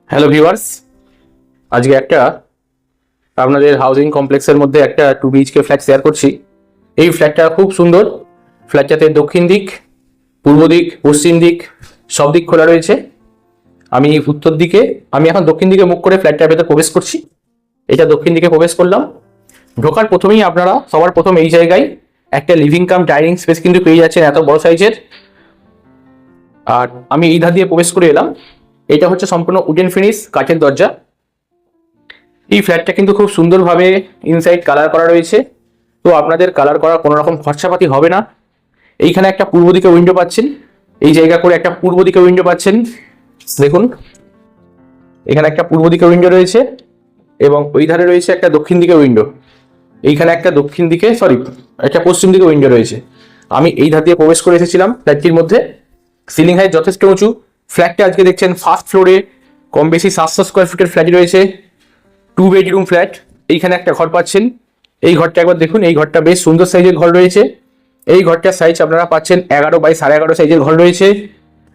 Hello viewers, আজকে একটা আপনাদের হাউজিং কমপ্লেক্সের মধ্যে একটা 2 BHK ফ্ল্যাট শেয়ার করছি। এই ফ্ল্যাটটা খুব সুন্দর। ফ্ল্যাটটাতে দক্ষিণ দিক, পূর্ব দিক, পশ্চিম দিক সব দিক খোলা রয়েছে। আমি এখন দক্ষিণ দিকে মুখ করে ফ্ল্যাটটার ভেতর প্রবেশ করছি। এটা দক্ষিণ দিকে প্রবেশ করলাম। ঢোকার প্রথমেই আপনারা সবার প্রথম এই জায়গায় একটা লিভিং কাম ডাইনিং স্পেস কিন্তু পেয়ে যাচ্ছেন, এত বড় সাইজের। আর আমি এই ধার দিয়ে প্রবেশ করে এলাম। এটা হচ্ছে সম্পূর্ণ উডেন ফিনিশ কাঠের দরজা। এই ফ্ল্যাটটা কিন্তু খুব সুন্দরভাবে ইনসাইড কালার করা রয়েছে, তো আপনাদের কালার করার কোনো রকম খরচাপাতি হবে না। এইখানে একটা পূর্ব দিকে উইন্ডো পাচ্ছেন, এই জায়গা করে একটা পূর্ব দিকে উইন্ডো পাচ্ছেন। দেখুন, এখানে একটা পূর্ব দিকে উইন্ডো রয়েছে এবং ওই ধারে রয়েছে একটা দক্ষিণ দিকে উইন্ডো। এইখানে একটা একটা পশ্চিম দিকে উইন্ডো রয়েছে। আমি এই ধার দিয়ে প্রবেশ করে এসেছিলাম ফ্ল্যাটটির মধ্যে। সিলিং হাইট যথেষ্ট উঁচু। ফ্ল্যাটটা আজকে দেখছেন ফার্স্ট ফ্লোরে কম বেশি 700 স্কোয়ার ফিটের ফ্ল্যাট রয়েছে। 2 বেডরুম ফ্ল্যাট। এইখানে একটা ঘর পাচ্ছেন। এই ঘরটা একবার দেখুন, এই ঘরটা বেশ সুন্দর সাইজের ঘর রয়েছে। এই ঘরটার সাইজ আপনারা পাচ্ছেন 11 বাই 11.5 সাইজের ঘর রয়েছে।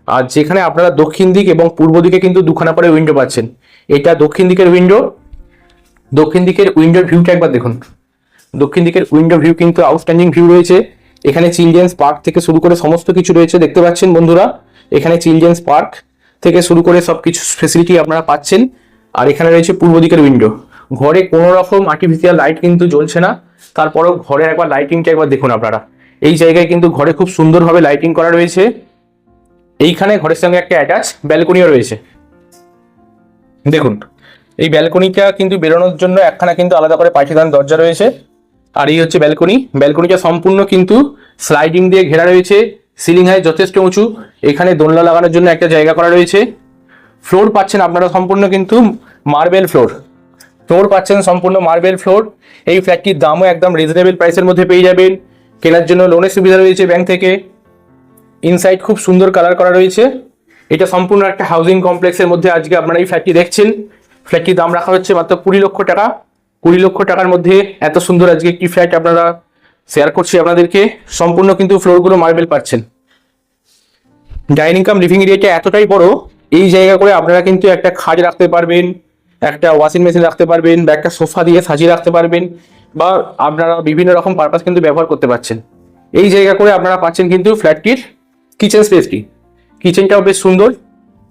আর যেখানে আপনারা দক্ষিণ দিক এবং পূর্ব দিকে কিন্তু দুখানা করে উইন্ডো পাচ্ছেন। এটা দক্ষিণ দিকের উইন্ডো। দক্ষিণ দিকের উইন্ডোর ভিউটা একবার দেখুন। দক্ষিণ দিকের উইন্ডো ভিউ কিন্তু আউটস্ট্যান্ডিং ভিউ রয়েছে। এখানে চিলড্রেন্স পার্ক থেকে শুরু করে সমস্ত কিছু রয়েছে, দেখতে পাচ্ছেন বন্ধুরা। এখানে চিলড্রেন্স পার্ক থেকে শুরু করে সবকিছু ফেসিলিটি আপনারা পাচ্ছেন। আর এখানে রয়েছে পূর্ব দিকের উইন্ডো। ঘরে কোনো রকম আর্টিফিশিয়াল লাইট কিন্তু জ্বলছে না, তারপরেও ঘরের একবার লাইটিংটা একবার দেখুন আপনারা। এই জায়গায় কিন্তু ঘরে খুব সুন্দরভাবে লাইটিং করা রয়েছে। এইখানে ঘরের সঙ্গে একটা অ্যাটাচ ব্যালকনিও রয়েছে। দেখুন, এই ব্যালকনিটা কিন্তু বেরোনোর জন্য একখানা কিন্তু আলাদা করে পাঠিদান দরজা রয়েছে। আর এই হচ্ছে ব্যালকনি। ব্যালকনিটা সম্পূর্ণ কিন্তু স্লাইডিং দিয়ে ঘেরা রয়েছে। সিলিং হাইট যথেষ্ট উঁচু। এখানে দোলনা লাগানোর জন্য একটা জায়গা করা রয়েছে। ফ্লোর পাচ্ছেন আপনারা সম্পূর্ণ কিন্তু মার্বেল ফ্লোর। সম্পূর্ণ মার্বেল ফ্লোর। এই ফ্ল্যাটটির দামও একদম রিজনেবল প্রাইসের মধ্যে পেয়ে যাবেন। কেনার জন্য লোনের সুবিধা রয়েছে ব্যাংক থেকে। ইনসাইড খুব সুন্দর কালার করা রয়েছে। এটা সম্পূর্ণ একটা হাউজিং কমপ্লেক্সের মধ্যে আজকে আপনারা এই ফ্ল্যাটটি দেখছেন। ফ্ল্যাটটির দাম রাখা হচ্ছে মাত্র 20 লক্ষ টাকা। 20 লক্ষ টাকার মধ্যে এত সুন্দর আজকে একটি ফ্ল্যাট আপনারা শেয়ার করছি আপনাদেরকে। সম্পূর্ণ কিন্তু ফ্লোরগুলো মার্বেল পাচ্ছেন। ডাইনিং কাম লিভিং এরিয়াটা এতটাই বড়, এই জায়গা করে আপনারা কিন্তু একটা খাট রাখতে পারবেন, একটা ওয়াশিং মেশিন রাখতে পারবেন, বা একটা সোফা দিয়ে সাজিয়ে রাখতে পারবেন, বা আপনারা বিভিন্ন রকম পারপাস কিন্তু ব্যবহার করতে পারছেন। এই জায়গা করে আপনারা পাচ্ছেন কিন্তু ফ্ল্যাটটির কিচেন স্পেসটি। কিচেনটাও বেশ সুন্দর।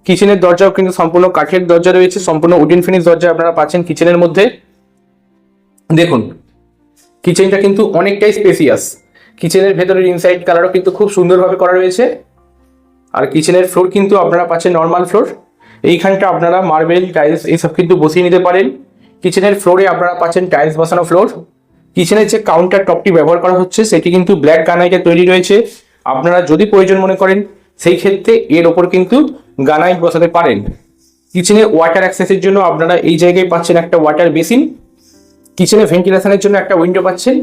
কিচেনের দরজাও কিন্তু সম্পূর্ণ কাঠের দরজা রয়েছে, সম্পূর্ণ উডেন ফিনিশ দরজা আপনারা পাচ্ছেন কিচেনের মধ্যে। দেখুন, কিচেনটা কিন্তু অনেকটাই স্পেসিয়াস। কিচেনের ভেতরের ইনসাইড কালারও কিন্তু খুব সুন্দরভাবে করা রয়েছে। আর কিচেনের ফ্লোর কিন্তু আপনারা পাচ্ছেন নর্মাল ফ্লোর। এইখানটা আপনারা মার্বেল টাইলস এইসব কিন্তু বসিয়ে নিতে পারেন। কিচেনের ফ্লোরে আপনারা পাচ্ছেন টাইলস বসানো ফ্লোর। কিচেনের যে কাউন্টার টপটি ব্যবহার করা হচ্ছে সেটি কিন্তু ব্ল্যাক গ্রানাইটে তৈরি রয়েছে। আপনারা যদি প্রয়োজন মনে করেন সেই ক্ষেত্রে এর ওপর কিন্তু গ্রানাইট বসাতে পারেন। কিচেনে ওয়াটার অ্যাক্সেসের জন্য আপনারা এই জায়গায় পাচ্ছেন একটা ওয়াটার বেসিন। কিচেনে ভেন্টিলেশনের জন্য একটা উইন্ডো পাচ্ছেন।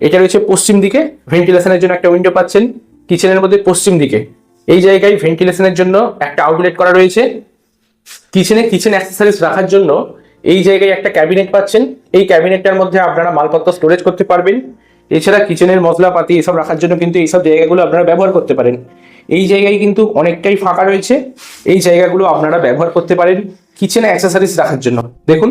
এটা রয়েছে পশ্চিম দিকে। ভেন্টিলেশনের জন্য একটা উইন্ডো পাচ্ছেন কিচেনের মধ্যে পশ্চিম দিকে। এই জায়গায় ভেন্টিলেশনের জন্য একটা আউটলেট করা রয়েছে। কিচেন অ্যাক্সেসরিজ রাখার জন্য এই জায়গায় একটা ক্যাবিনেট পাচ্ছেন। এই ক্যাবিনেটটার মধ্যে আপনারা মালপত্র স্টোরেজ করতে পারবেন। এছাড়া কিচেনের মশলাপাতি এসব রাখার জন্য কিন্তু এইসব জায়গাগুলো আপনারা ব্যবহার করতে পারেন। এই জায়গায় কিন্তু অনেকটাই ফাঁকা রয়েছে। এই জায়গাগুলো আপনারা ব্যবহার করতে পারেন কিচেনে অ্যাক্সেসরিজ রাখার জন্য। দেখুন,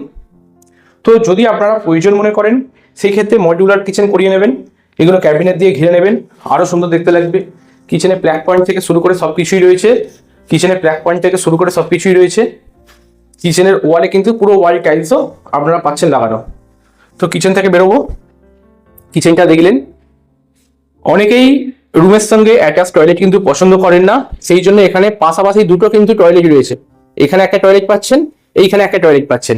তো যদি আপনারা প্রয়োজন মনে করেন সেই ক্ষেত্রে মডিউলার কিচেন করিয়ে নেবেন। এগুলো ক্যাবিনেট দিয়ে ঘিরে নেবেন, আরও সুন্দর দেখতে লাগবে। কিচেনে প্লাগ পয়েন্ট থেকে শুরু করে সবকিছুই রয়েছে। কিচেনের ওয়ালে কিন্তু পুরো ওয়াল টাইলসও আপনারা পাচ্ছেন লাগানো। তো কিচেন থেকে বেরোবো। কিচেনটা দেখলেন। অনেকেই রুমের সঙ্গে অ্যাটাচ টয়লেট কিন্তু পছন্দ করেন না, সেই জন্য এখানে পাশাপাশি দুটো কিন্তু টয়লেট রয়েছে। এখানে একটা টয়লেট পাচ্ছেন, এইখানে একটা টয়লেট পাচ্ছেন।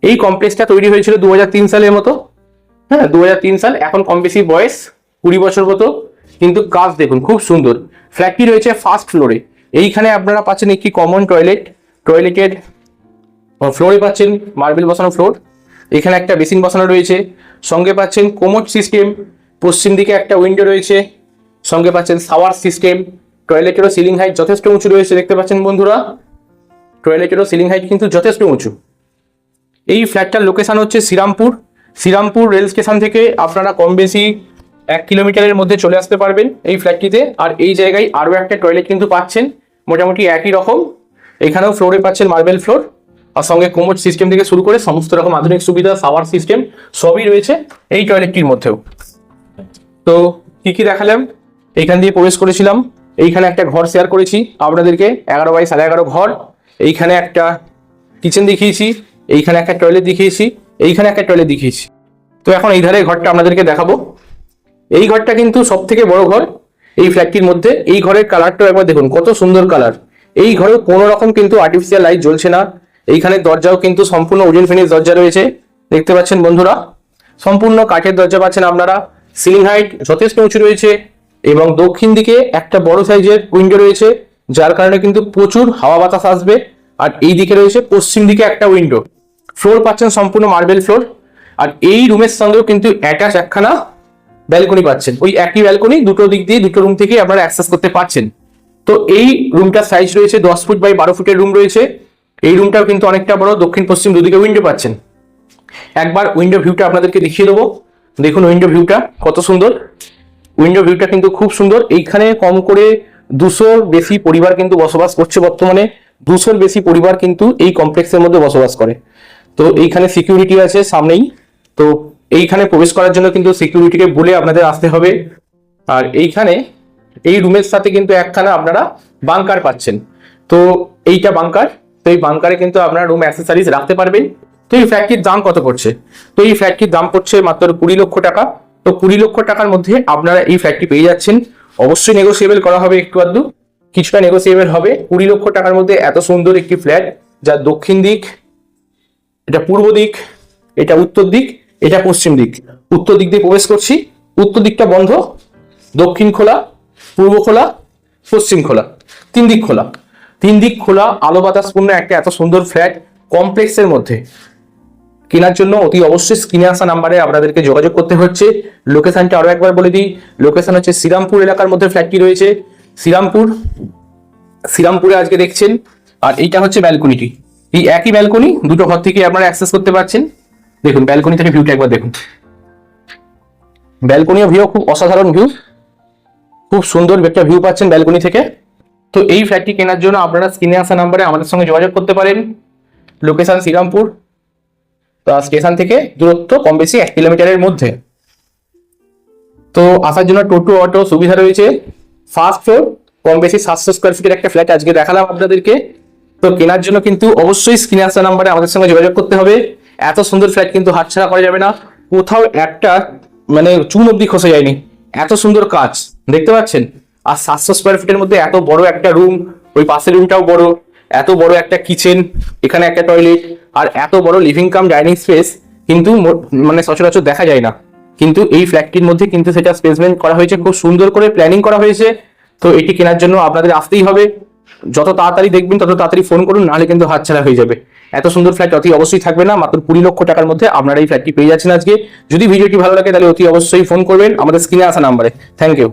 এই কমপ্লেক্সটা তৈরি হয়েছিল 2003 সালের মতো। হ্যাঁ, 2003 সাল। এখন কম বেশি বয়স 20 বছর মতো, কিন্তু কাজ দেখুন খুব সুন্দর। ফ্ল্যাটটি রয়েছে ফার্স্ট ফ্লোরে। এইখানে আপনারা পাচ্ছেন একটি কমন টয়লেট। টয়লেটের ফ্লোরে পাচ্ছেন মার্বেল বসানো ফ্লোর। এখানে একটা বেসিন বসানো রয়েছে। সঙ্গে পাচ্ছেন কোমোড সিস্টেম। পশ্চিম দিকে একটা উইন্ডো রয়েছে। সঙ্গে পাচ্ছেন শাওয়ার সিস্টেম। টয়লেটেরও সিলিং হাইট যথেষ্ট উঁচু রয়েছে, দেখতে পাচ্ছেন বন্ধুরা। টয়লেটেরও সিলিং হাইট কিন্তু যথেষ্ট উঁচু। এই ফ্ল্যাটটার লোকেশন হচ্ছে শ্রীরামপুর রেল স্টেশন থেকে আপনারা কম বেশি 1 কিলোমিটারের মধ্যে চলে আসতে পারবেন এই ফ্ল্যাটটিতে। আর এই জায়গায় আরও একটা টয়লেট কিন্তু পাচ্ছেন মোটামুটি একই রকম। এখানেও ফ্লোরে পাচ্ছেন মার্বেল ফ্লোর। আর সঙ্গে কোমোড সিস্টেম থেকে শুরু করে সমস্ত রকম আধুনিক সুবিধা, শাওয়ার সিস্টেম সবই রয়েছে এই টয়লেটটির মধ্যেও। তো কি কি দেখালাম, এইখান দিয়ে প্রবেশ করেছিলাম, এইখানে একটা ঘর শেয়ার করেছি আপনাদেরকে, 11x11.5 ঘর। এইখানে একটা কিচেন দেখিয়েছি, এইখানে একটা টয়লেট দেখিয়েছি, এইখানে একটা টয়লেট দেখিয়েছি। তো এখন এই ধারে ঘরটা আপনাদেরকে দেখাবো। এই ঘরটা কিন্তু সব থেকে বড় ঘর এই ফ্ল্যাটটির মধ্যে। এই ঘরের কালারটাও একবার দেখুন, কত সুন্দর কালার। এই ঘরে কোনো রকম কিন্তু আর্টিফিশিয়াল লাইট জ্বলছে না। এইখানে দরজাও কিন্তু সম্পূর্ণ উডেন ফিনিশ দরজা রয়েছে, দেখতে পাচ্ছেন বন্ধুরা, সম্পূর্ণ কাঠের দরজা পাচ্ছেন আপনারা। সিলিং হাইট যথেষ্ট উঁচু রয়েছে এবং দক্ষিণ দিকে একটা বড় সাইজের উইন্ডো রয়েছে, যার কারণে কিন্তু প্রচুর হাওয়া বাতাস আসবে। আর এই দিকে রয়েছে পশ্চিম দিকে একটা উইন্ডো। ফ্লোর পাচ্ছেন সম্পূর্ণ মার্বেল ফ্লোর। আর এই রুমের সঙ্গেও কিন্তু অ্যাটাচ একখানা ব্যালকনি পাচ্ছেন। ওই একই ব্যালকনি দুটো দিক দিয়ে দুটো রুম থেকে আপনারা অ্যাক্সেস করতে পারছেন। তো এই রুমটার সাইজ রয়েছে 10 ফুট বাই 12 ফুটের রুম রয়েছে। এই রুমটাও কিন্তু অনেকটা বড়, দক্ষিণ পশ্চিম দুদিকে উইন্ডো পাচ্ছেন। একবার উইন্ডো ভিউটা আপনাদেরকে দেখিয়ে দেবো। দেখুন উইন্ডো ভিউটা কত সুন্দর। উইন্ডো ভিউটা কিন্তু খুব সুন্দর। এইখানে কম করে 200 বেশি পরিবার কিন্তু বসবাস করছে বর্তমানে। 200 বেশি পরিবার কিন্তু এই কমপ্লেক্সের মধ্যে বসবাস করে। তো এইখানে সিকিউরিটি আছে সামনেই। তো এইখানে প্রবেশ করার জন্য কিন্তু সিকিউরিটিকে বলে আপনাদের আসতে হবে। আর এইখানে এই রুমের সাথে কিন্তু একখানা আপনারা বাংকার পাচ্ছেন। তো এইটা বাংকার। তো এই বাংকারে কিন্তু আপনারা রুম অ্যাক্সেসরিজ রাখতে পারবেন। তো এই ফ্ল্যাটটির দাম কত পড়ছে? তো এই ফ্ল্যাটটির দাম পড়ছে মাত্র 20 লক্ষ টাকা। তো 20 লক্ষ টাকার মধ্যে আপনারা এই ফ্ল্যাটটি পেয়ে যাচ্ছেন। অবশ্যই নেগোসিয়েবল করা হবে, একটু আধটু কিছুটা নেগোসিয়েবল হবে। 20 লক্ষ টাকার মধ্যে এত সুন্দর একটি ফ্ল্যাট, যা দক্ষিণ দিক, এটা পূর্ব দিক, এটা উত্তর দিক, এটা পশ্চিম দিক। উত্তর দিক দিয়ে প্রবেশ করছি, উত্তর দিকটা বন্ধ, দক্ষিণ খোলা, পূর্ব খোলা, পশ্চিম খোলা, 3 দিক খোলা। 3 দিক খোলা আলো বাতাসপূর্ণ একটা এত সুন্দর ফ্ল্যাট কমপ্লেক্সের মধ্যে কেনার জন্য অতি অবশ্যই স্ক্রিনে আসা নাম্বারে আপনাদেরকে যোগাযোগ করতে হচ্ছে। লোকেশনটা আরো একবার বলে দিই, লোকেশন হচ্ছে শ্রীরামপুর এলাকার মধ্যে ফ্ল্যাটটি রয়েছে। শ্রীরামপুরে আজকে দেখছেন। আর এইটা হচ্ছে ব্যালকনিটি। এই একই ব্যালকনি দুটো ঘর থেকে আপনারা অ্যাক্সেস করতে পারছেন। দেখুন ব্যালকনি থেকে ভিউটা একবার দেখুন। ব্যালকনি ভিউ খুব অসাধারণ ভিউ, খুব সুন্দর একটা ভিউ পাচ্ছেন ব্যালকনি থেকে। তো এই ফ্ল্যাটটি কেনার জন্য আপনারা স্ক্রিনে আসা নাম্বারে আমাদের সঙ্গে যোগাযোগ করতে পারেন। লোকেশন শ্রীরামপুর, স্টেশন থেকে দূরত্ব কম বেশি 1 কিলোমিটারের মধ্যে। তো আসার জন্য টোটো অটো সুবিধা রয়েছে। ফার্স্ট ফ্লোর, কম বেশি 700 স্কোয়ার ফিটের একটা ফ্ল্যাট আজকে দেখালাম আপনাদেরকে। তো কেনার জন্য কিন্তু অবশ্যই স্ক্রিনে আসা নাম্বারে আমাদের সঙ্গে যোগাযোগ করতে হবে। এত সুন্দর ফ্ল্যাট কিন্তু হাতছাড়া করা যাবে না। কোথাও একটা মানে চুন অব্দি খসে যায়নি, এত সুন্দর কাজ দেখতে পাচ্ছেন। আর 700 স্কোয়ার ফিটের মধ্যে এত বড় একটা রুম, ওই পাশের রুমটাও বড়, এত বড় একটা কিচেন, এখানে একটা টয়লেট, আর এত বড় লিভিং কাম ডাইনিং স্পেস কিন্তু মানে সচরাচর দেখা যায় না। কিন্তু এই ফ্ল্যাটটির মধ্যে কিন্তু সেটা স্পেসমেন্ট করা হয়েছে, খুব সুন্দর করে প্ল্যানিং করা হয়েছে। তো এটি কেনার জন্য আপনাদের আসতেই হবে। যত তাড়াতাড়ি দেখবেন তত তাড়াতাড়ি ফোন করুন, নাহলে কিন্তু হাতছাড়া হয়ে যাবে। এত সুন্দর ফ্ল্যাট অতি অবশ্যই থাকবে না। মাত্র 20 লক্ষ টাকার মধ্যে আপনারা এই ফ্ল্যাটটি পেয়ে যাচ্ছেন আজকে। যদি ভিডিওটি ভালো লাগে তাহলে অতি অবশ্যই ফোন করবেন আমাদের স্ক্রিনে আসা নাম্বারে। Thank you.